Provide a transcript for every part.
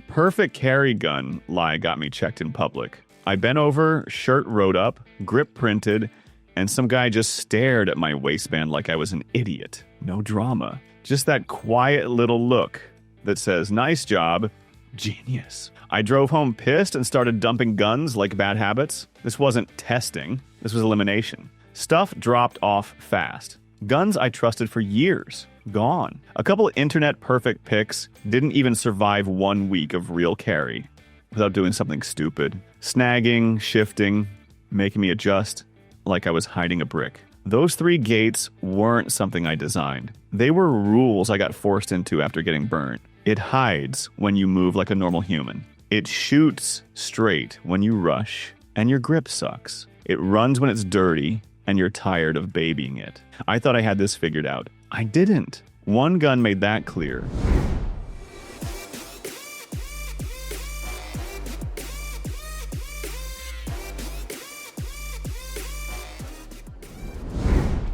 Perfect carry gun lie got me checked in public. I bent over, shirt rode up, grip printed, and some guy just stared at my waistband like I was an idiot. No drama. Just that quiet little look that says, nice job, genius. I drove home pissed and started dumping guns like bad habits. This wasn't testing. This was elimination. Stuff dropped off fast. Guns I trusted for years. Gone. A couple internet perfect picks didn't even survive 1 week of real carry without doing something stupid. Snagging, shifting, making me adjust like I was hiding a brick. Those 3 gates weren't something I designed. They were rules I got forced into after getting burned. It hides when you move like a normal human. It shoots straight when you rush and your grip sucks. It runs when it's dirty and you're tired of babying it. I thought I had this figured out. I didn't. One gun made that clear.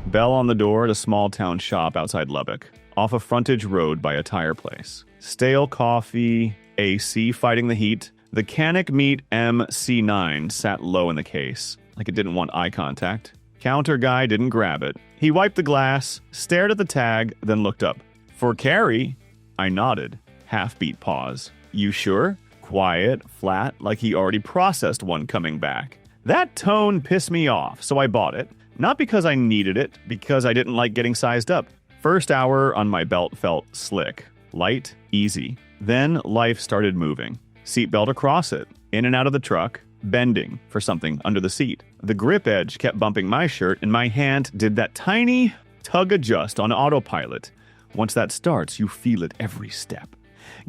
Bell on the door at a small town shop outside Lubbock, off a frontage road by a tire place. Stale coffee, AC fighting the heat. The Canik Mete MC9 sat low in the case, like it didn't want eye contact. Counter guy didn't grab it. He wiped the glass, stared at the tag, then looked up. For carry? I nodded. Half-beat pause. You sure? Quiet, flat, like he already processed one coming back. That tone pissed me off, so I bought it. Not because I needed it, because I didn't like getting sized up. First hour on my belt felt slick, light, easy. Then life started moving. Seatbelt across it, in and out of the truck, bending for something under the seat. The grip edge kept bumping my shirt, and my hand did that tiny tug adjust on autopilot. Once that starts, you feel it every step.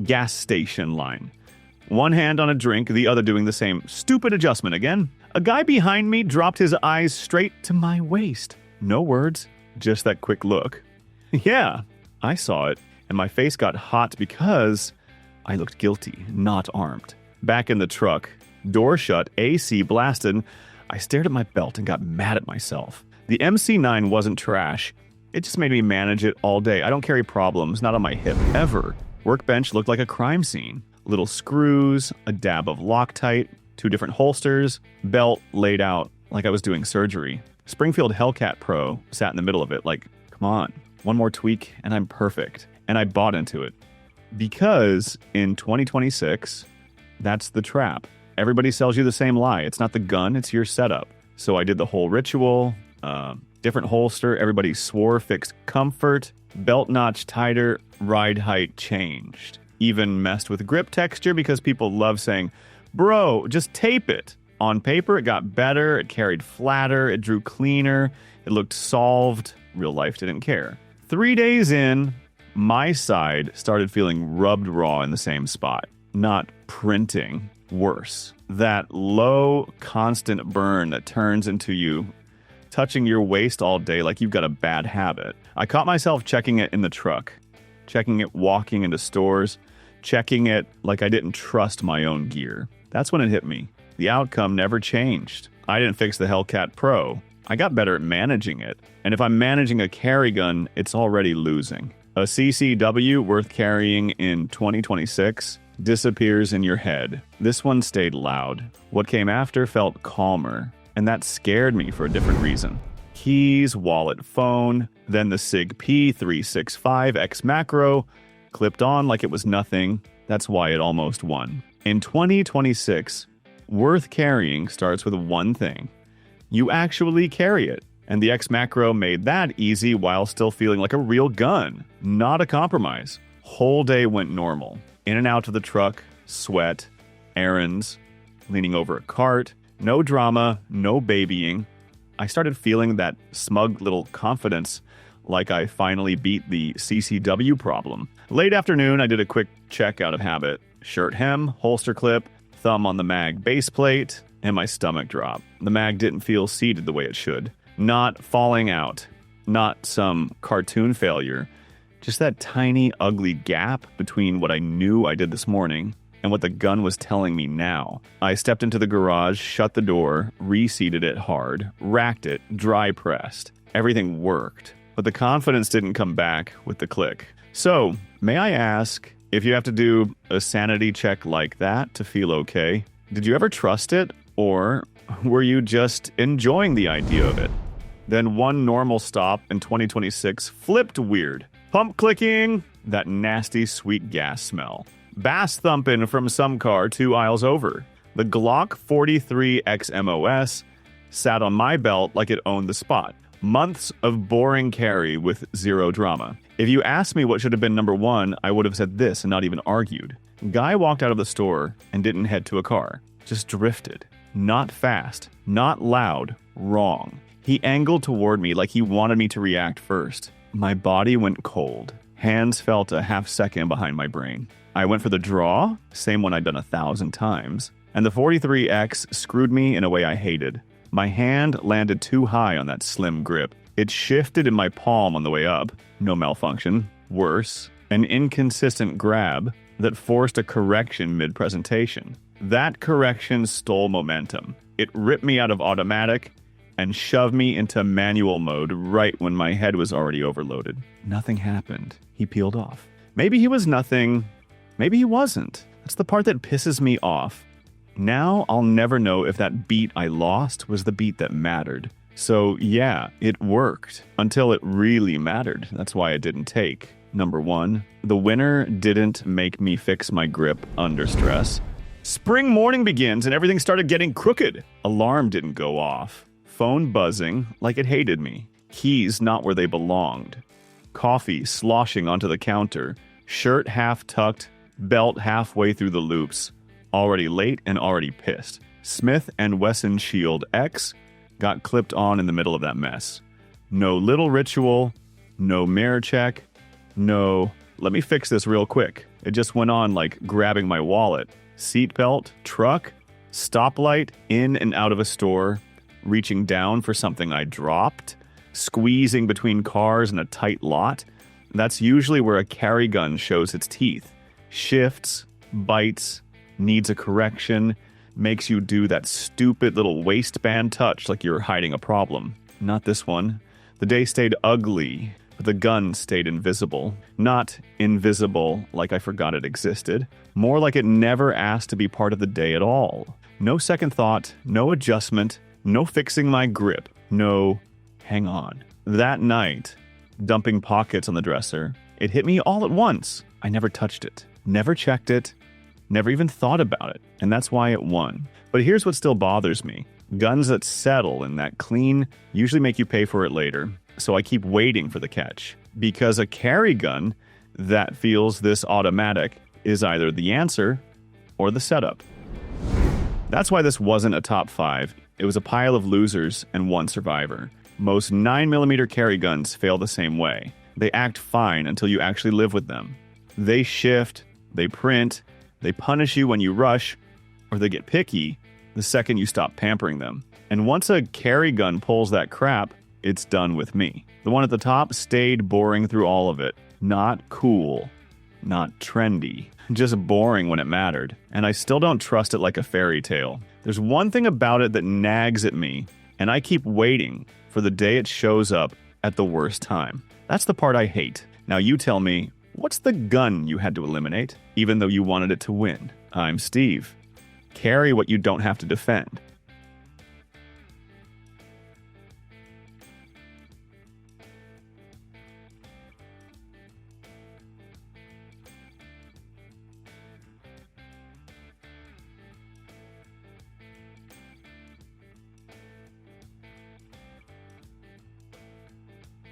Gas station line. One hand on a drink, the other doing the same stupid adjustment again. A guy behind me dropped his eyes straight to my waist. No words, just that quick look. Yeah, I saw it, and my face got hot because I looked guilty, not armed. Back in the truck, door shut, AC blasted, I stared at my belt and got mad at myself. The MC9 wasn't trash. It just made me manage it all day. I don't carry problems, not on my hip, ever. Workbench looked like a crime scene. Little screws, a dab of Loctite, 2 different holsters, belt laid out like I was doing surgery. Springfield Hellcat Pro sat in the middle of it like, come on, one more tweak and I'm perfect. And I bought into it. Because in 2026, that's the trap. Everybody sells you the same lie. It's not the gun, it's your setup. So I did the whole ritual, different holster, everybody swore fixed comfort, belt notch tighter, ride height changed. Even messed with grip texture because people love saying, bro, just tape it. On paper, it got better, it carried flatter, it drew cleaner, it looked solved. Real life didn't care. 3 days in, my side started feeling rubbed raw in the same spot. Not printing. Worse. That low, constant burn that turns into you touching your waist all day like you've got a bad habit. I caught myself checking it in the truck, checking it walking into stores, checking it like I didn't trust my own gear. That's when it hit me. The outcome never changed. I didn't fix the Hellcat Pro. I got better at managing it. And if I'm managing a carry gun, it's already losing. A CCW worth carrying in 2026 disappears in your head. This one stayed loud. What came after felt calmer, and that scared me for a different reason. Keys, wallet, phone, then the SIG P365 X Macro clipped on like it was nothing. That's why it almost won. In 2026, worth carrying starts with one thing. You actually carry it. And the X Macro made that easy while still feeling like a real gun. Not a compromise. Whole day went normal. In and out of the truck, sweat, errands, leaning over a cart, no drama, no babying. I started feeling that smug little confidence like I finally beat the CCW problem. Late afternoon, I did a quick check out of habit. Shirt hem, holster clip, thumb on the mag base plate, and my stomach dropped. The mag didn't feel seated the way it should. Not falling out. Not some cartoon failure. Just that tiny, ugly gap between what I knew I did this morning and what the gun was telling me now. I stepped into the garage, shut the door, reseated it hard, racked it, dry pressed. Everything worked, but the confidence didn't come back with the click. So, may I ask If you have to do a sanity check like that to feel okay, did you ever trust it, or were you just enjoying the idea of it? Then one normal stop in 2026 flipped weird. Pump clicking, that nasty sweet gas smell. Bass thumping from some car 2 aisles over. The Glock 43 XMOS sat on my belt like it owned the spot. Months of boring carry with zero drama. If you asked me what should have been number one, I would have said this and not even argued. Guy walked out of the store and didn't head to a car. Just drifted. Not fast. Not loud. Wrong. He angled toward me like he wanted me to react first. My body went cold. Hands felt a half second behind my brain. I went for the draw, same one I'd done 1,000 times, and the 43X screwed me in a way I hated. My hand landed too high on that slim grip. It shifted in my palm on the way up. No malfunction. Worse, an inconsistent grab that forced a correction mid-presentation. That correction stole momentum. It ripped me out of automatic and shoved me into manual mode right when my head was already overloaded. Nothing happened. He peeled off. Maybe he was nothing. Maybe he wasn't. That's the part that pisses me off. Now I'll never know if that beat I lost was the beat that mattered. So yeah, it worked until it really mattered. That's why it didn't take. Number one, the winner didn't make me fix my grip under stress. Spring morning begins and everything started getting crooked. Alarm didn't go off. Phone buzzing like it hated me. Keys not where they belonged. Coffee sloshing onto the counter. Shirt half tucked. Belt halfway through the loops. Already late and already pissed. Smith & Wesson Shield X got clipped on in the middle of that mess. No little ritual. No mirror check. No, let me fix this real quick. It just went on like grabbing my wallet. Seatbelt, truck, stoplight, in and out of a store, reaching down for something I dropped, squeezing between cars in a tight lot. That's usually where a carry gun shows its teeth. Shifts, bites, needs a correction, makes you do that stupid little waistband touch like you're hiding a problem. Not this one. The day stayed ugly, but the gun stayed invisible. Not invisible like I forgot it existed. More like it never asked to be part of the day at all. No second thought, no adjustment, no fixing my grip, no hang on. That night, dumping pockets on the dresser, it hit me all at once. I never touched it, never checked it, never even thought about it, and that's why it won. But here's what still bothers me. Guns that settle and that clean usually make you pay for it later, so I keep waiting for the catch. Because a carry gun that feels this automatic is either the answer or the setup. That's why this wasn't a top 5. It was a pile of losers and one survivor. Most 9mm carry guns fail the same way. They act fine until you actually live with them. They shift, they print, they punish you when you rush, or they get picky the second you stop pampering them. And once a carry gun pulls that crap, it's done with me. The one at the top stayed boring through all of it. Not cool. Not trendy. Just boring when it mattered. And I still don't trust it like a fairy tale. There's one thing about it that nags at me, and I keep waiting for the day it shows up at the worst time. That's the part I hate. Now you tell me, what's the gun you had to eliminate, even though you wanted it to win? I'm Steve. Carry what you don't have to defend.